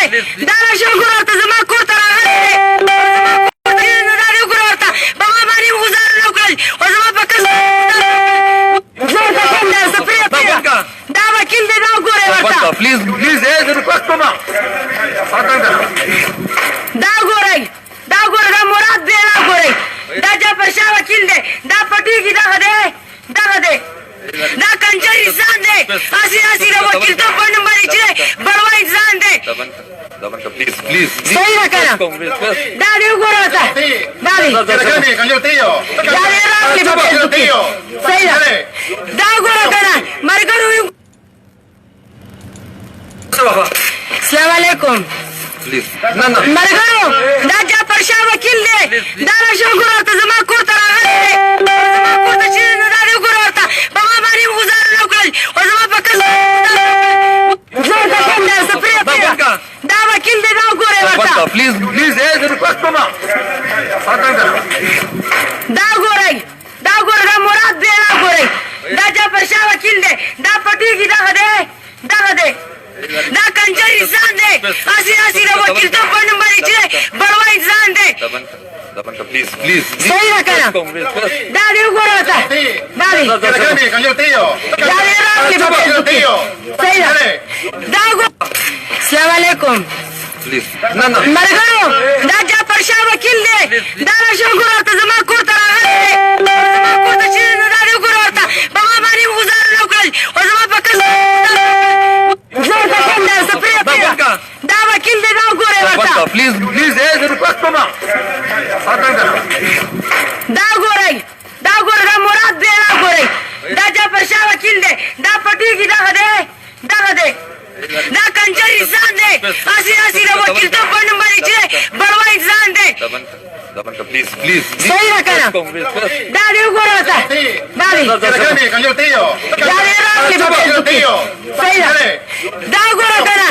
دا شو ګورته زما کور ته راغلی دا دې ګورته په ما باندې گزار نه کړل او زما په کس دا وکیل دې دا ګورې ورته پلیز پلیز ریکوست کوم دا ګورئ دا ګوره دا مراد دی دا ګورئ دا چا پر شا وکیل دی دا پټېږي دغه دی دا کنجر انسان دی هسې د وکیلتوب په نوم باندې چې دی بړوا انسان دی صحیح ده که نه دا دې وګوره ورته دا دی دا دې راغلې په فیسبوک کې صحیح ده دا وګوره که نه ملګرو السلام علیکم ملګرو دا چا پر شا وکیل دی دا شو ګوره ورته زما کور ته راغلی زما کور ته چې دی دا دې وګوره ورته په ما باندې گزار نه کړل او زما په کس دا وکیل دی دا وګورئ ورته پلیز پلیز ریکوست کوم دا ګورئ دا مراد دی دا ګورئ دا چا پر شا وکیل دی دا پټېږي دغه دی دا کنجر انسان دی هسې د وکیلتوب په نوم باندې چې دی بړوا انسان دی صحیح ده که نه دا دې وګوره ورته دا دی دا دې راغلې په فیسبوک کې صحیح ده دا وګوره السلام علیکم ملګرو دا چا پر شا وکیل دی دا شو ګوره ورته زما کور ته راغلی زما کور ته چې دی دا دې وګوره ورته په ما باندې گزار نه کړل او زما په کس دا وکیل دی دا وګورئ ورته پلیز پلیز ریکوست کوم دا ګورئ دا مراد دی دا ګورئ دا چا پر شا وکیل دی دا پټېږي دغه دی دا کنجر انسان دی هسې د وکیلتوب په نوم باندې چې دی بړوا انسان دی صحیح ده که نه دا دې وګوره ورته دا دی دا دې راغلې په فیسبوک کې صحیح ده دا وګوره که نه